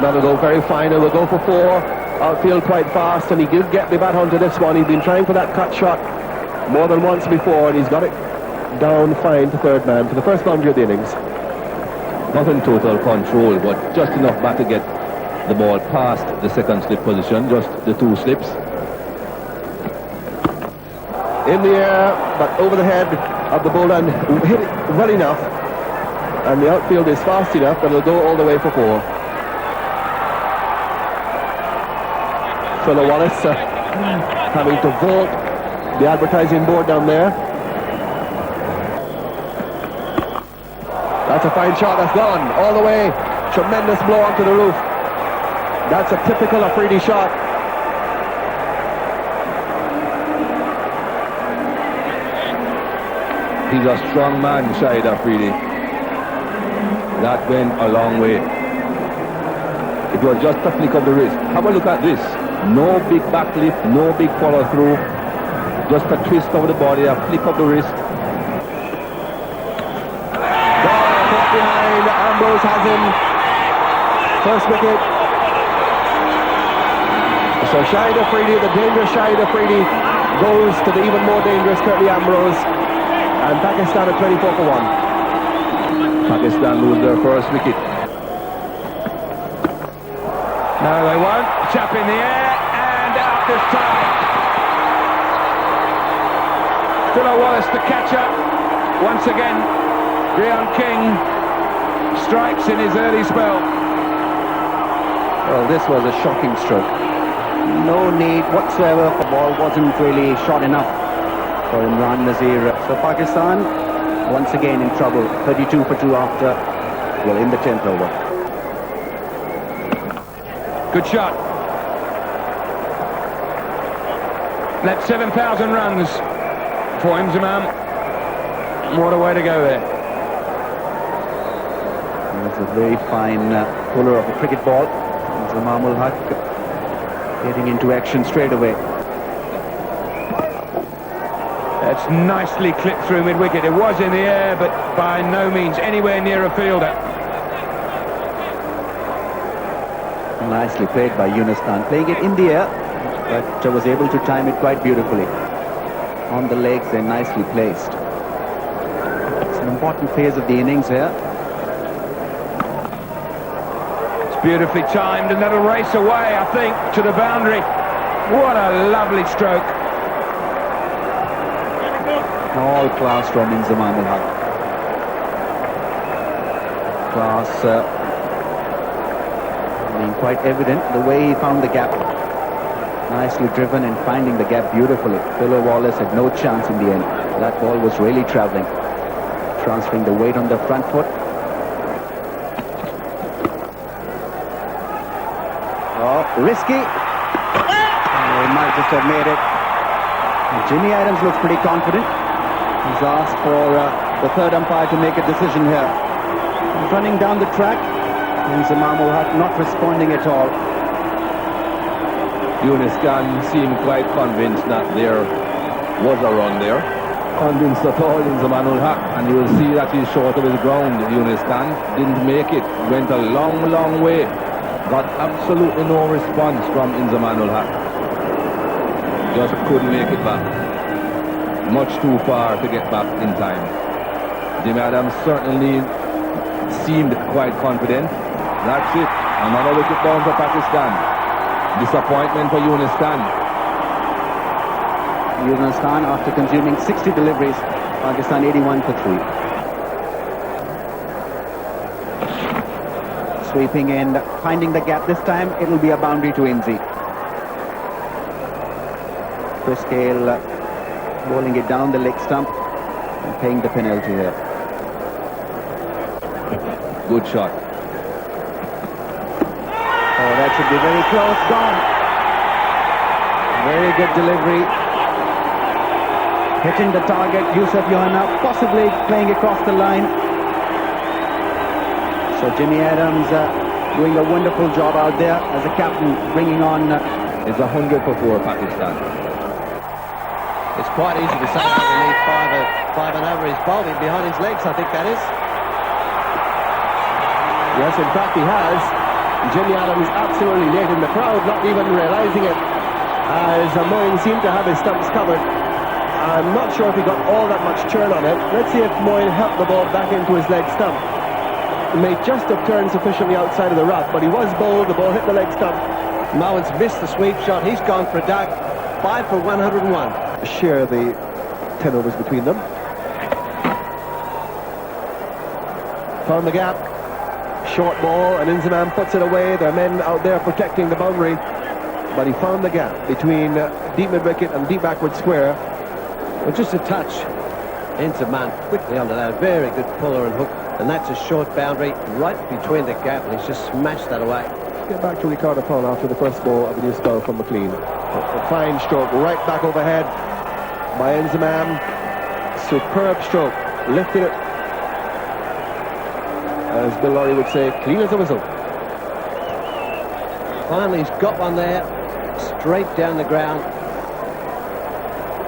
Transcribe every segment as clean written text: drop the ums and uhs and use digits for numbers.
That'll go very fine. It will go for 4. Outfield quite fast, and he did get the bat onto this one. He's been trying for that cut shot more than once before, and he's got it down fine to third man for the first boundary of the innings. Not in total control, but just enough back to get the ball past the second slip position, just the 2 slips. In the air, but over the head of the bowler, and hit it well enough, and the outfield is fast enough that it'll go all the way for 4. Philo Wallace having to vault the advertising board down there. That's a fine shot. That's gone all the way. Tremendous blow onto the roof. That's a typical Afridi shot. He's a strong man, Shahid Afridi. That went a long way. It was just a flick of the wrist. Have a look at this. No big backlift, no big follow through. Just a twist of the body, a flick of the wrist. Caught behind. Ambrose has him. First wicket. So Shahid Afridi, the dangerous Shahid Afridi, goes to the even more dangerous Curtly Ambrose. And Pakistan at 24 for 1. Pakistan lose their first wicket. No, they won't. Chap in the air and out this time. Philo Wallace to catch up. Once again, Reon King strikes in his early spell. Well, this was a shocking stroke. No need whatsoever. The ball wasn't really short enough for Imran Nazir. So Pakistan once again in trouble. 32 for 2 after, well, in the 10th over. Good shot. That's 7,000 runs for Inzamam. What a way to go there. That's a very fine puller of the cricket ball. Inzamam-ul-Haq getting into action straight away. That's nicely clipped through mid-wicket. It was in the air, but by no means anywhere near a fielder. Nicely played by Yunus Khan, playing it in the air, but was able to time it quite beautifully. On the legs, they're nicely placed. It's an important phase of the innings here. It's beautifully timed, and that'll race away, I think, to the boundary. What a lovely stroke. All class from Inzamam-ul-Haq. Class being quite evident, the way he found the gap. Nicely driven and finding the gap beautifully. Philo Wallace had no chance in the end. That ball was really travelling. Transferring the weight on the front foot. Oh, risky. Oh, he might just have made it. Jimmy Adams looks pretty confident. He's asked for the third umpire to make a decision here. He's running down the track. Inzamam-ul-Haq not responding at all. Yunus Khan seemed quite convinced that there was a run there. Convinced at all Inzamam-ul-Haq, and you will see that he's short of his ground. Yunus Khan didn't make it. Went a long, long way. Got absolutely no response from Inzamam-ul-Haq. Just couldn't make it back. Much too far to get back in time. Jimmy Adams certainly seemed quite confident. That's it. Another wicket down for Pakistan. Disappointment for Yunus Khan. Yunus Khan, after consuming 60 deliveries, Pakistan 81 for 3. Sweeping in, finding the gap this time. It'll be a boundary to Inzi. Chris Gayle bowling it down the leg stump and paying the penalty here. Good shot. Oh, that should be very close. Gone. Very good delivery. Hitting the target. Yusuf Yohanna possibly playing across the line. So Jimmy Adams doing a wonderful job out there as a captain, bringing on... It's 100 for 4 Pakistan. It's quite easy to say that we need five and over. He's bowling behind his legs, I think that is. Yes, in fact he has. Jimmy Adams absolutely late in the crowd, not even realising it, as Moyne seemed to have his stumps covered. I'm not sure if he got all that much turn on it. Let's see if Moyne helped the ball back into his leg stump. He may just have turned sufficiently outside of the rough, but he was bowled, the ball hit the leg stump. Moen's missed the sweep shot. He's gone for a duck. 5 for 101. Share the 10 overs between them. Found the gap. Short ball, and Inzamam puts it away. There are men out there protecting the boundary, but he found the gap between deep mid-wicket and deep backward square. Well, just a touch. Inzamam quickly onto that. Very good puller and hook. And that's a short boundary right between the gap, and he's just smashed that away. Get back to Ricardo Paul after the first ball of the new spell from McLean. A fine stroke right back overhead by Inzamam. Superb stroke. Lifted it, as Bill Lawry would say, clean as a whistle. Finally, he's got one there. Straight down the ground.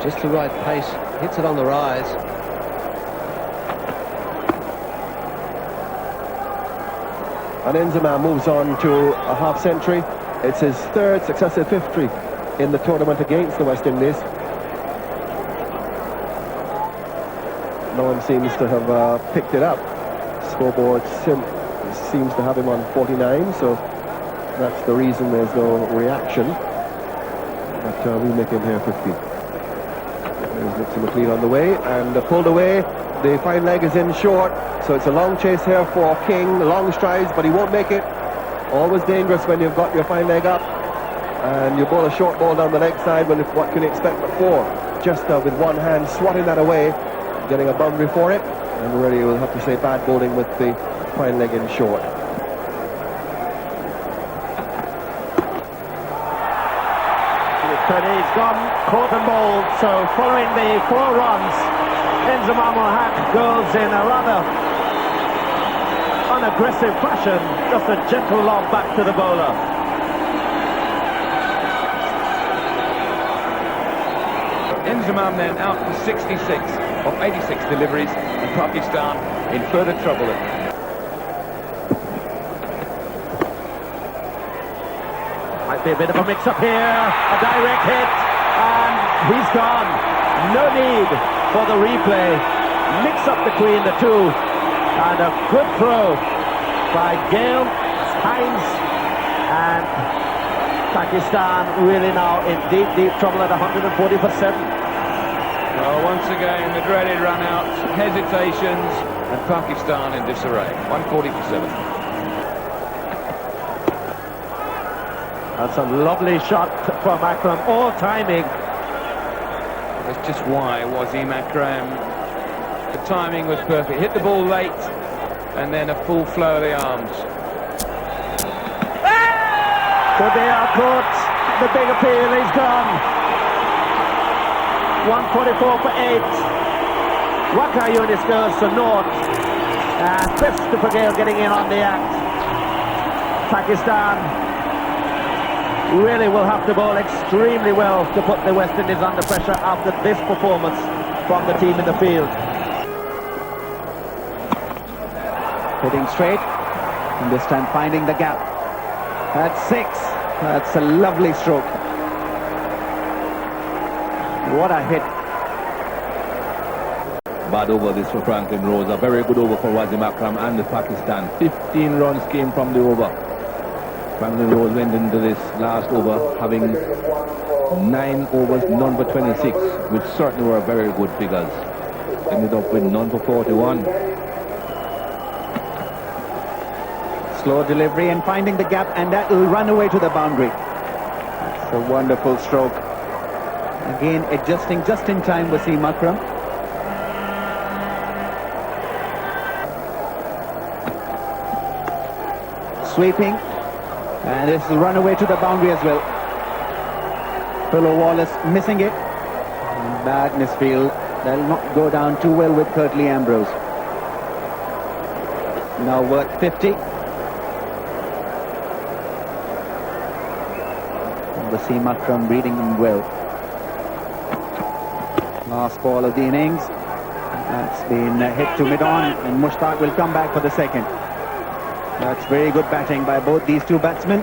Just the right pace. Hits it on the rise. And Inzamam moves on to a half-century. It's his third successive victory in the tournament against the West Indies. No one seems to have picked it up. Scoreboard seems to have him on 49, so that's the reason there's no reaction. But we make him here 50. There's Nixon McLean on the way, and pulled away. The fine leg is in short, so it's a long chase here for King. Long strides, but he won't make it. Always dangerous when you've got your fine leg up and you bowl a short ball down the leg side. Well, what can you expect but four? Just with one hand swatting that away, getting a boundary for it, and really we'll have to say bad bowling with the fine leg in short. He's gone caught and bowled, so following the 4 runs, Inzamam-ul-Haq goes in a rather unaggressive fashion, just a gentle lob back to the bowler. Inzamam then out for 66 of 86 deliveries, and Pakistan in further trouble. Might be a bit of a mix-up here, a direct hit, and he's gone. No need for the replay. Mix-up between the two, and a good throw by Gayle, Hinds, and Pakistan really now in deep, deep trouble at 140 for 7. Well, once again, the dreaded run-outs, hesitations, and Pakistan in disarray. 140 for 7. That's a lovely shot from Akram, all timing. That's just why Wasim Akram, the timing was perfect. Hit the ball late, and then a full flow of the arms. So they are caught. The big appeal is gone. 144 for 8. Waka Yunis goes to naught. And Christopher Gayle getting in on the act. Pakistan really will have to bowl extremely well to put the West Indies under pressure after this performance from the team in the field. Hitting straight, and this time finding the gap. That's 6. That's a lovely stroke. What a hit. Bad over this for Franklin Rose. A very good over for Wasim Akram and the Pakistan. 15 runs came from the over. Franklin Rose went into this last over having 9 overs, none for 26, which certainly were very good figures. Ended up with none for 41. Slow delivery and finding the gap, and that will run away to the boundary. It's a wonderful stroke. Again, adjusting just in time, Wasim Akram. Sweeping, and this will run away to the boundary as well. Philo Wallace missing it. Bad misfield. That'll not go down too well with Curtly Ambrose. Now worth 50. Wasim Akram reading him well. Last ball of the innings. That's been hit to mid-on, and Mushtaq will come back for the second. That's very good batting by both these two batsmen.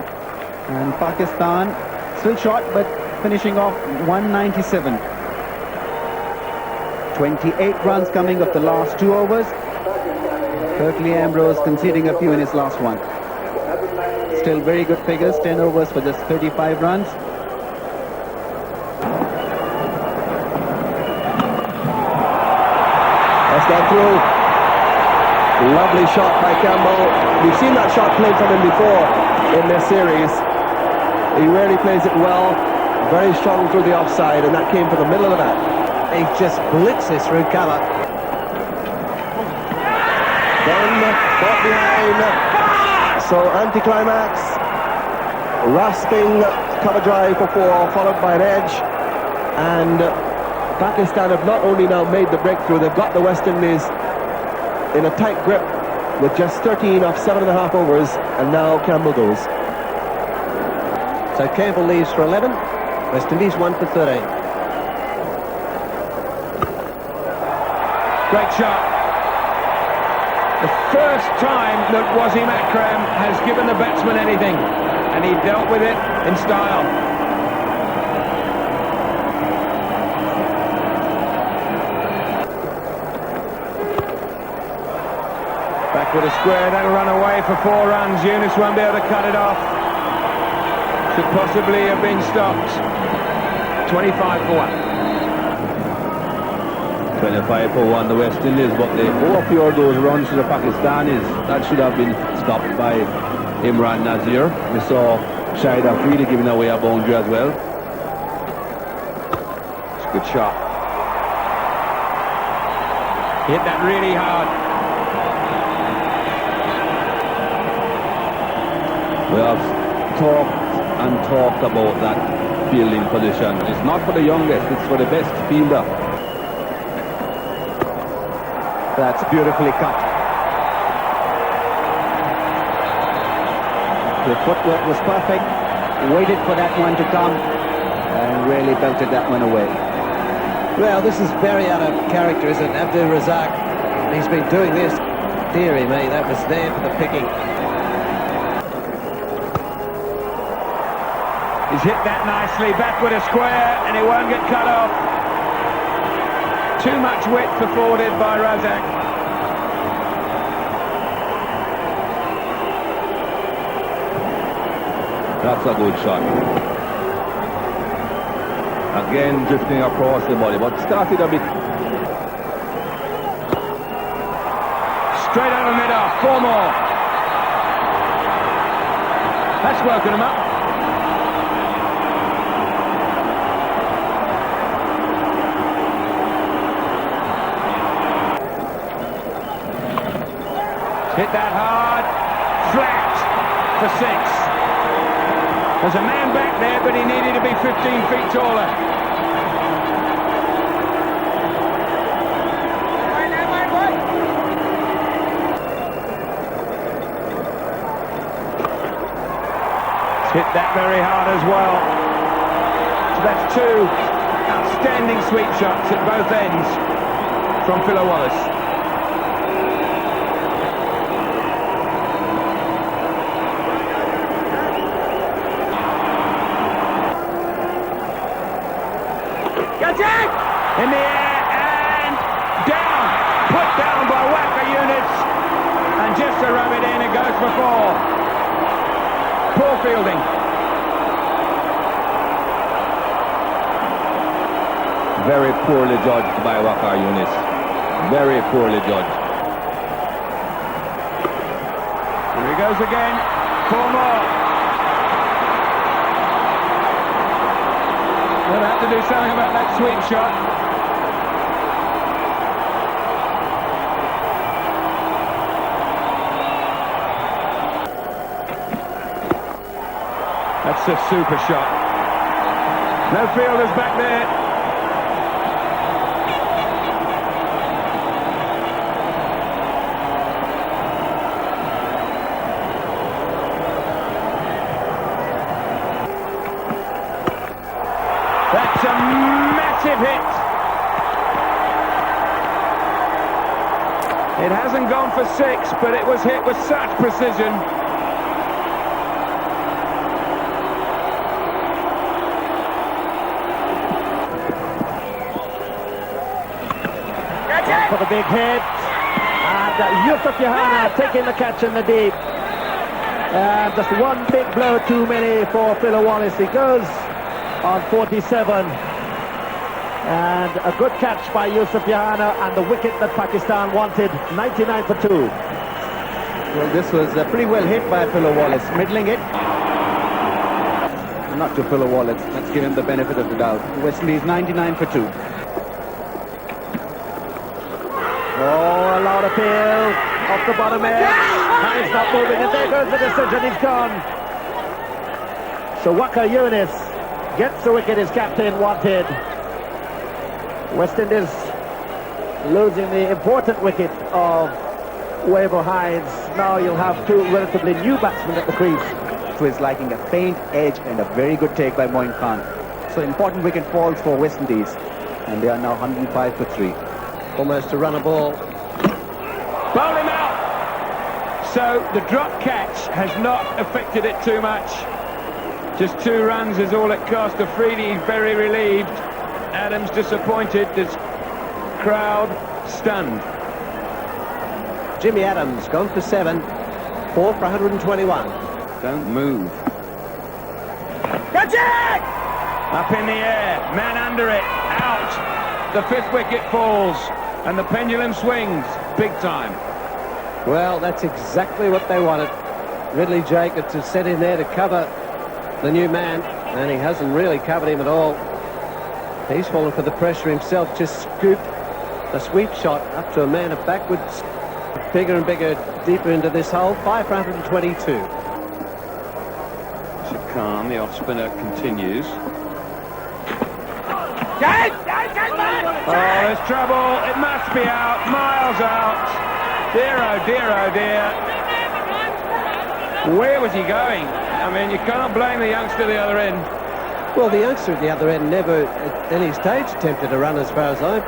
And Pakistan still short, but finishing off 197. 28 runs coming of the last 2 overs. Curtly Ambrose conceding a few in his last one. Still very good figures, 10 overs for just 35 runs. That's gone through. Lovely shot by Campbell. We've seen that shot played from him before in this series. He rarely plays it well. Very strong through the offside, and that came from the middle of the bat. He just blitzes through cover. Then brought behind. So anticlimax. Rasping cover drive for 4, followed by an edge. And Pakistan have not only now made the breakthrough, they've got the West Indies in a tight grip with just 13 off 7.5 overs, and now Campbell goes. So Campbell leaves for 11. West Indies 1 for 13. Great shot. The first time that Wasim Akram has given the batsman anything, and he dealt with it in style. Back with a square, that'll run away for 4 runs. Yunus won't be able to cut it off. Should possibly have been stopped. 25 for 1. 25 for 1 the West Indies, but they overpure those runs to the Pakistanis. That should have been stopped by Imran Nazir. We saw Afridi giving away a boundary as well. It's a good shot. Hit that really hard. We have talked about that fielding position. It's not for the youngest, it's for the best fielder. That's beautifully cut. The footwork was perfect. Waited for that one to come and really belted that one away. Well, this is very out of character, isn't it? Abdul Razak, he's been doing this. Dearie me, that was there for the picking. He's hit that nicely, back with a square, and he won't get cut off. Too much width afforded by Razak. That's a good shot. Again, drifting across the body, but started a bit. Straight over mid-off, 4 more. That's woken him up. Hit that hard, flat for 6. There's a man back there, but he needed to be 15 feet taller. It's hit that very hard as well. So that's 2 outstanding sweep shots at both ends from Philo Wallace. In the air and down, put down by Waka Units, and just to rub it in, it goes for 4. Poor fielding. Very poorly judged by Waka Units. Very poorly judged. Here he goes again. 4 more. They'll have to do something about that sweep shot. That's a super shot. No fielders back there. That's a massive hit. It hasn't gone for 6, but it was hit with such precision. For the big hit, and Yusuf Yohana taking the catch in the deep. Just one big blow too many for Philo Wallace. He goes on 47, and a good catch by Yusuf Yohana, and the wicket that Pakistan wanted, 99 for 2. Well, this was pretty well hit by Philo Wallace, middling it. Not to Philo Wallace, let's give him the benefit of the doubt. West Indies 99 for 2. Oh, a loud appeal off the bottom edge. And he's not moving, and there goes the decision. He's gone. So Waka Yunus gets the wicket his captain wanted. West Indies losing the important wicket of Wavell Hinds. Now you'll have two relatively new batsmen at the crease. To his liking, a faint edge and a very good take by Moin Khan. So important wicket falls for West Indies, and they are now 105 for 3. Almost to run a ball. Bowl him out! So the drop catch has not affected it too much. Just 2 runs is all it cost. Afridi very relieved. Adams disappointed. This crowd stunned. Jimmy Adams gone for 7. 4 for 121. Don't move. Catch it! Up in the air. Man under it. Out. The 5th wicket falls. And the pendulum swings big time. Well, that's exactly what they wanted. Ridley Jacobs to set in there to cover the new man, and he hasn't really covered him at all. He's fallen for the pressure himself, just scooped a sweep shot up to a man of backwards, bigger and bigger, deeper into this hole. 5 for 122. Khan, the off-spinner, continues. Oh, there's trouble. It must be out. Miles out. Dear, oh dear, oh dear. Where was he going? I mean, you cannot blame the youngster at the other end. Well, the youngster at the other end never at any stage attempted to run, as far as I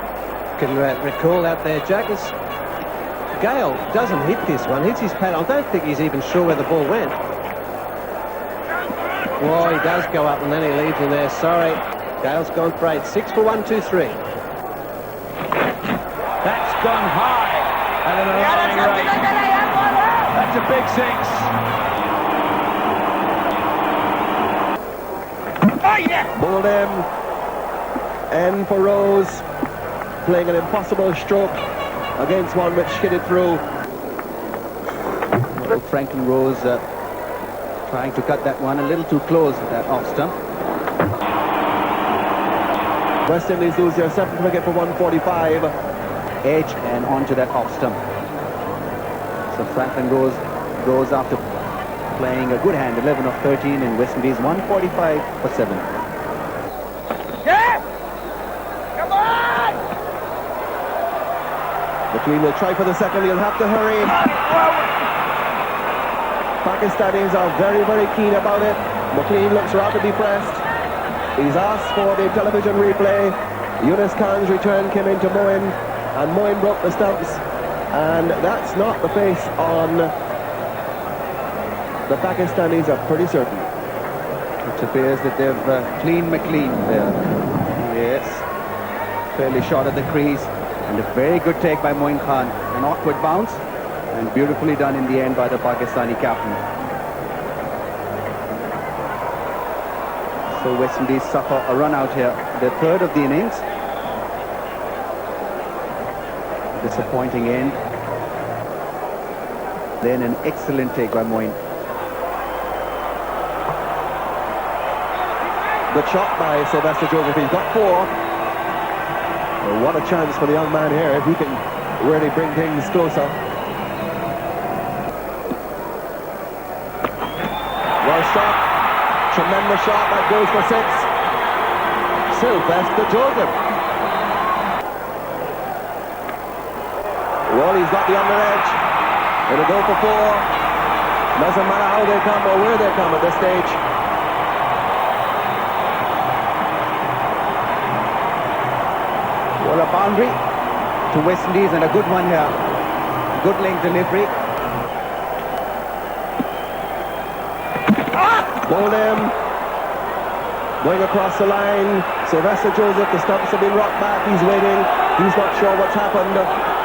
can recall out there, Jackers. Gayle doesn't hit this one, hits his pad. I don't think he's even sure where the ball went. Well, he does go up and then he leaves him there. Sorry. Gayle's gone for 8. 6 for 123. That's gone high at an alarming rate. That's a big 6. Oh, yeah! Bowled him. N for Rose. Playing an impossible stroke against one which hit it through. Well, Franklin Rose trying to cut that one a little too close at that off stump. West Indies lose their 7th wicket for 145. Edge and onto that off stump. So Franklin Rose goes after playing a good hand, 11 of 13 in West Indies, 145 for 7. Yeah! Come on! McLean will try for the second. He'll have to hurry. Pakistanis are very, very keen about it. McLean looks rather depressed. He's asked for the television replay. Yunus Khan's return came into Moin, and Moin broke the stumps. And that's not the face on the Pakistanis, are pretty certain. It appears that they've cleaned McLean there. Yes. Fairly short at the crease. And a very good take by Moin Khan. An awkward bounce. And beautifully done in the end by the Pakistani captain. So West Indies suffer a run out here. The 3rd of the innings. Disappointing end. Then an excellent take by Moin. Good shot by Sylvester Joseph. He's got 4. Well, what a chance for the young man here if he can really bring things closer. Well shot. Tremendous shot. That goes for 6. Sylvester Joseph. Well, he's got the under edge. It'll go for 4. Doesn't matter how they come or where they come at this stage. Well, a boundary to West Indies, and a good one here. good length delivery. Bowled him. Going across the line. Sylvester Joseph, the stumps have been rocked back. He's waiting. He's not sure what's happened.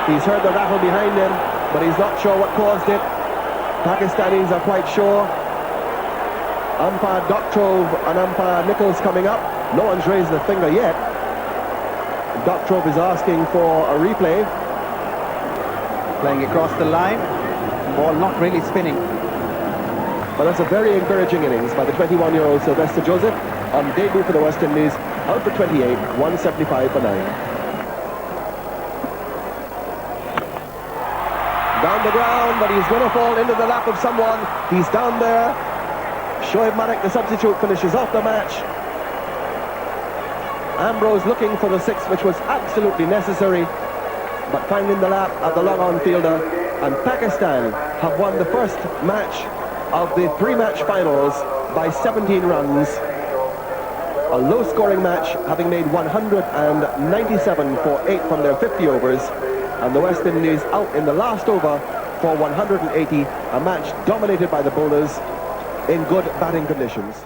He's heard the rattle behind him, but he's not sure what caused it. Pakistanis are quite sure. Umpire Doctrove and umpire Nichols coming up. No one's raised a finger yet. Doctrove is asking for a replay. Playing across the line. Ball not really spinning. But that's a very encouraging innings by the 21-year-old Sylvester Joseph on debut for the West Indies. Out for 28, 175 for 9. Down the ground, but he's going to fall into the lap of someone. He's down there. Shoaib Malik, the substitute, finishes off the match. Ambrose looking for the 6, which was absolutely necessary, but finding the lap of the long-on fielder. And Pakistan have won the first match of the 3-match finals by 17 runs. A low-scoring match, having made 197 for 8 from their 50 overs. And the West Indies out in the last over for 180, a match dominated by the bowlers in good batting conditions.